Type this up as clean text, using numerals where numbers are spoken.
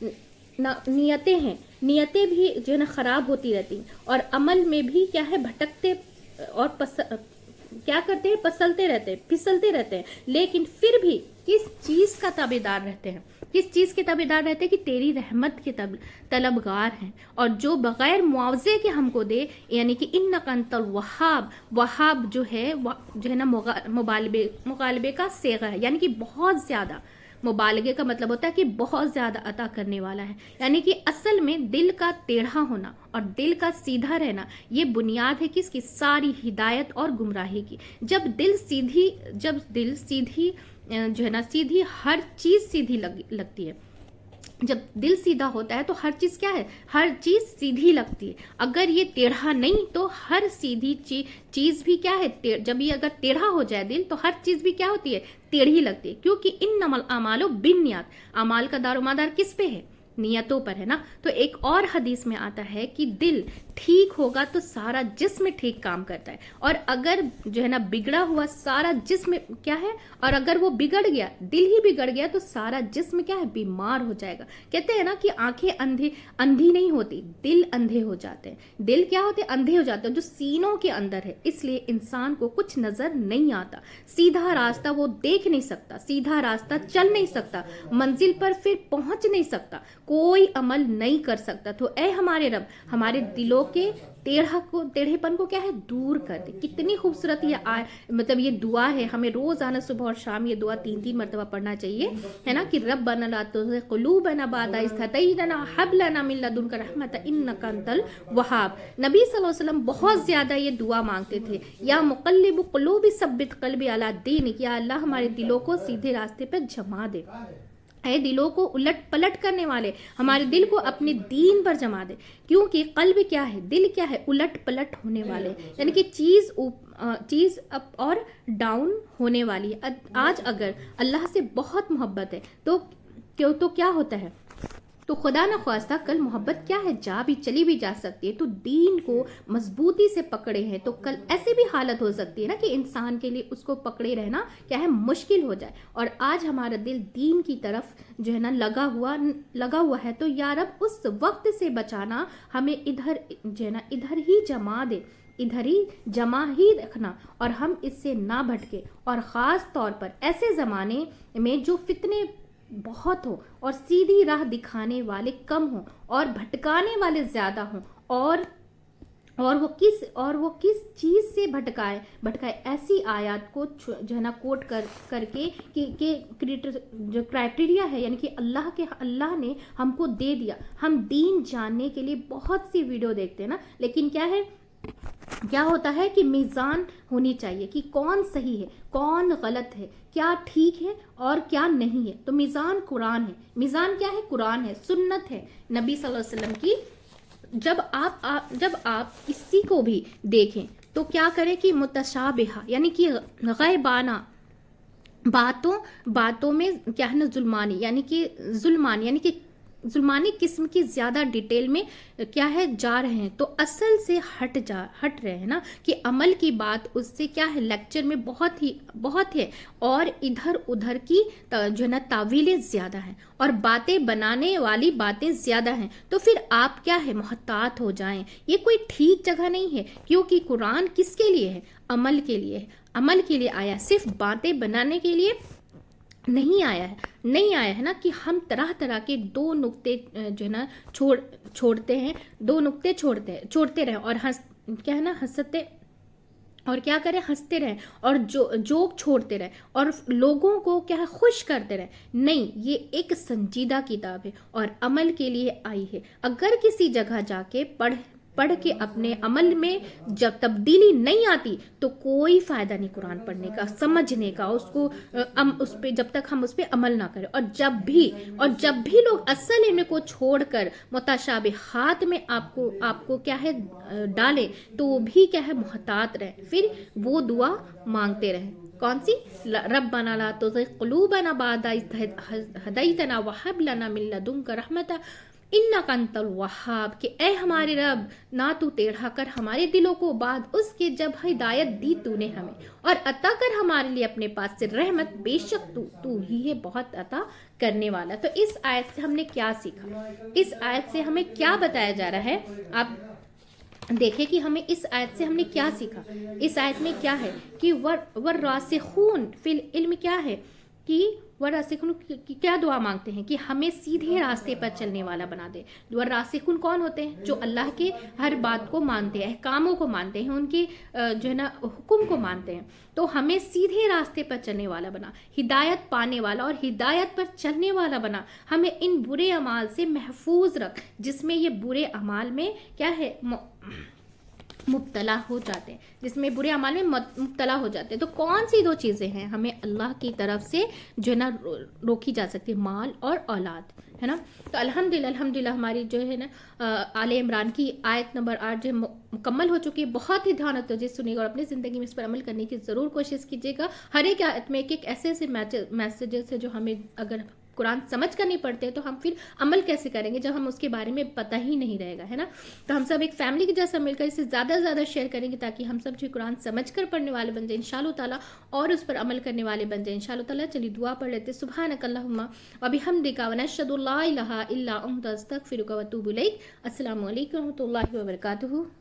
نیتیں ہیں, نیتیں بھی جو ہے نا خراب ہوتی رہتی ہیں, اور عمل میں بھی کیا ہے بھٹکتے اور کیا کرتے ہیں, پسلتے رہتے ہیں, پھسلتے رہتے ہیں, لیکن پھر بھی کس چیز کا تابعدار رہتے ہیں, کس چیز کے تابعدار رہتے ہیں کہ تیری رحمت کے طلبگار ہیں, اور جو بغیر معاوضے کے ہم کو دے, یعنی کہ انک انت الوہاب. وہاب جو ہے نا مغالبے کا صیغہ ہے, یعنی کہ بہت زیادہ. مبالغے کا مطلب ہوتا ہے کہ بہت زیادہ عطا کرنے والا ہے, یعنی کہ اصل میں دل کا ٹیڑھا ہونا اور دل کا سیدھا رہنا یہ بنیاد ہے کس کی, ساری ہدایت اور گمراہی کی. جب دل سیدھی جو ہے نا سیدھی, ہر چیز سیدھی لگتی ہے. جب دل سیدھا ہوتا ہے تو ہر چیز کیا ہے, ہر چیز سیدھی لگتی ہے. اگر یہ ٹیڑھا نہیں تو ہر سیدھی چیز بھی کیا ہے, جب یہ اگر ٹیڑھا ہو جائے دل تو ہر چیز بھی کیا ہوتی ہے, ٹیڑھی لگتی ہے. کیونکہ انما الاعمال بالنیات, اعمال کا دار و مدار کس پہ ہے, نیتوں پر ہے نا. تو ایک اور حدیث میں آتا ہے کہ دل ٹھیک ہوگا تو سارا جسم ٹھیک کام کرتا ہے, اور اگر جو ہے نا بگڑا ہوا سارا جسم کیا ہے, اور اگر وہ بگڑ گیا, دل ہی بگڑ گیا تو سارا جسم کیا ہے, بیمار ہو جائے گا. کہتے ہیں نا کہ آنکھیں اندھی نہیں ہوتی, دل اندھے ہو جاتے ہیں. دل کیا ہوتے ہیں, اندھے ہو جاتے ہیں, جو سینوں کے اندر ہے. اس لیے انسان کو کچھ نظر نہیں آتا, سیدھا راستہ وہ دیکھ نہیں سکتا, سیدھا راستہ چل نہیں سکتا, منزل پر پھر پہنچ نہیں سکتا, کوئی عمل نہیں کر سکتا. تو اے ہمارے رب, ہمارے دلوں کے ٹیڑھے پن کو کیا ہے, دور کر دے. کتنی خوبصورت یہ مطلب یہ دعا ہے. ہمیں روزانہ صبح اور شام یہ دعا 3 مرتبہ پڑھنا چاہیے, ہے نا, کہ ربنا لا تزغ قلوبنا بعد اذ ہدیتنا وہب لنا من لدنک رحمۃ انک انت الوہاب. نبی صلی اللہ علیہ وسلم بہت زیادہ یہ دعا مانگتے تھے, یا مقلب قلوب ثبت قلبی علی دینک, یا اللہ ہمارے دلوں کو سیدھے راستے پہ جما دے. اے دلوں کو الٹ پلٹ کرنے والے, ہمارے دل کو اپنے دین پر جما دے. کیونکہ قلب کیا ہے, دل کیا ہے, الٹ پلٹ ہونے والے, یعنی کہ چیز اپ اور ڈاؤن ہونے والی ہے. آج اگر اللہ سے بہت محبت ہے تو کیا ہوتا ہے, تو خدا نہ خواستہ کل محبت کیا ہے, چلی بھی جا سکتی ہے. تو دین کو مضبوطی سے پکڑے ہیں تو کل ایسی بھی حالت ہو سکتی ہے نا کہ انسان کے لیے اس کو پکڑے رہنا کیا ہے, مشکل ہو جائے. اور آج ہمارا دل دین کی طرف جو ہے نا لگا ہوا ہے, تو یا رب اس وقت سے بچانا, ہمیں ادھر جو ہے نا ادھر ہی جما دے, ادھر ہی جمع ہی رکھنا, اور ہم اس سے نہ بھٹکے. اور خاص طور پر ایسے زمانے میں جو فتنے بہت ہو اور سیدھی راہ دکھانے والے کم ہوں اور بھٹکانے والے زیادہ ہوں, اور وہ کس چیز سے بھٹکائے, ایسی آیات کو جو ہے نا کوٹ کر کے کہ جو کرائٹیریا ہے, یعنی کہ اللہ نے ہم کو دے دیا. ہم دین جاننے کے لیے بہت سی ویڈیو دیکھتے ہیں نا, لیکن کیا ہوتا ہے کہ میزان ہونی چاہیے کہ کون صحیح ہے, کون غلط ہے, کیا ٹھیک ہے اور کیا نہیں ہے. تو میزان قرآن ہے. میزان کیا ہے, قرآن ہے, سنت ہے نبی صلی اللہ علیہ وسلم کی. جب آپ کسی کو بھی دیکھیں تو کیا کریں کہ متشابہہ, یعنی کہ غیبانہ باتوں میں کیا ہے نا ظلمانی, یعنی کہ ظلمانی قسم کی زیادہ ڈیٹیل میں کیا ہے جا رہے ہیں, تو اصل سے ہٹ رہے ہیں نا, کہ عمل کی بات اس سے کیا ہے لیکچر میں بہت ہے, اور ادھر ادھر کی جو ہے نا تعویلیں زیادہ ہیں, اور باتیں بنانے والی باتیں زیادہ ہیں. تو پھر آپ کیا ہے, محتاط ہو جائیں. یہ کوئی ٹھیک جگہ نہیں ہے, کیونکہ قرآن کس کے لیے ہے, عمل کے لیے ہے. عمل کے لیے آیا, صرف باتیں بنانے کے لیے نہیں آیا ہے نا, کہ ہم طرح کے 2 نقطے جو ہے نا چھوڑتے ہیں, 2 نقطے چھوڑتے رہیں, اور کیا ہے نا ہنستے, اور کیا کریں, ہنستے رہیں, اور جوک چھوڑتے رہیں, اور لوگوں کو کیا ہے خوش کرتے رہیں. نہیں, یہ ایک سنجیدہ کتاب ہے اور عمل کے لیے آئی ہے. اگر کسی جگہ جا کے پڑھ کے اپنے عمل میں جب تبدیلی نہیں آتی تو کوئی فائدہ نہیں قرآن پڑھنے کا, سمجھنے کا, اس پہ جب تک ہم اس پہ عمل نہ کریں. اور جب بھی لوگ اصل علم کو چھوڑ کر متشابہات میں آپ کو کیا ہے ڈالیں, تو بھی کیا ہے محتاط رہیں, پھر وہ دعا مانگتے رہیں. کون سی, ربنا لا تزغ قلوبنا بعد اذ ہدیتنا وہب لنا من لدنک رحمۃ انک انت الوہاب، کہ اے ہمارے رب نہ تو ٹیڑھا کر ہمارے دلوں کو بعد اس کے جب ہدایت دی تو نے ہمیں، اور عطا کر ہمارے لیے اپنے پاس سے رحمت، بے شک تو ہی ہے بہت عطا کرنے والا۔ تو اس آیت سے ہم نے کیا سیکھا، اس آیت سے ہمیں کیا بتایا جا رہا ہے، آپ دیکھیں کہ ہمیں اس آیت سے ہم نے کیا سیکھا۔ اس آیت میں کیا ہے کہ والراسخون فی العلم کیا ہے کہ والراسخون کی کیا دعا مانگتے ہیں کہ ہمیں سیدھے راستے پر چلنے والا بنا دے۔ والراسخون کون ہوتے ہیں؟ جو اللہ کے ہر بات کو مانتے ہیں، احکاموں کو مانتے ہیں، ان کے جو ہے نا حکم کو مانتے ہیں۔ تو ہمیں سیدھے راستے پر چلنے والا بنا، ہدایت پانے والا اور ہدایت پر چلنے والا بنا۔ ہمیں ان برے اعمال سے محفوظ رکھ جس میں یہ برے اعمال میں کیا ہے مبتلا ہو جاتے ہیں، جس میں برے اعمال میں مبتلا ہو جاتے ہیں۔ تو کون سی دو چیزیں ہیں ہمیں اللہ کی طرف سے جو ہے نا روکی جا سکتی ہے؟ مال اور اولاد، ہے نا۔ تو الحمدللہ ہماری جو ہے نا آل عمران کی آیت نمبر 8 جو مکمل ہو چکی ہے۔ بہت ہی دھیان و توجہ سنیے گا اور اپنی زندگی میں اس پر عمل کرنے کی ضرور کوشش کیجیے گا۔ ہر ایک آیت میں ایک ایسے میسیجز ہے جو ہمیں اگر قرآن سمجھ کر نہیں پڑھتے ہیں تو ہم پھر عمل کیسے کریں گے جب ہم اس کے بارے میں پتہ ہی نہیں رہے گا، ہے نا۔ تو ہم سب ایک فیملی کی جیسا مل کر اسے زیادہ سے زیادہ شیئر کریں گے تاکہ ہم سب جو قرآن سمجھ کر پڑھنے والے بن جائیں انشاءاللہ تعالیٰ، اور اس پر عمل کرنے والے بن جائیں انشاءاللہ تعالیٰ۔ چلیے دعا پڑھ لیتے۔ سبحانک اللہم وبحمدک ونشہد لا الہ الا انت استغفرک واتوب الیک۔ السلام علیکم ورحمۃ اللہ وبرکاتہ۔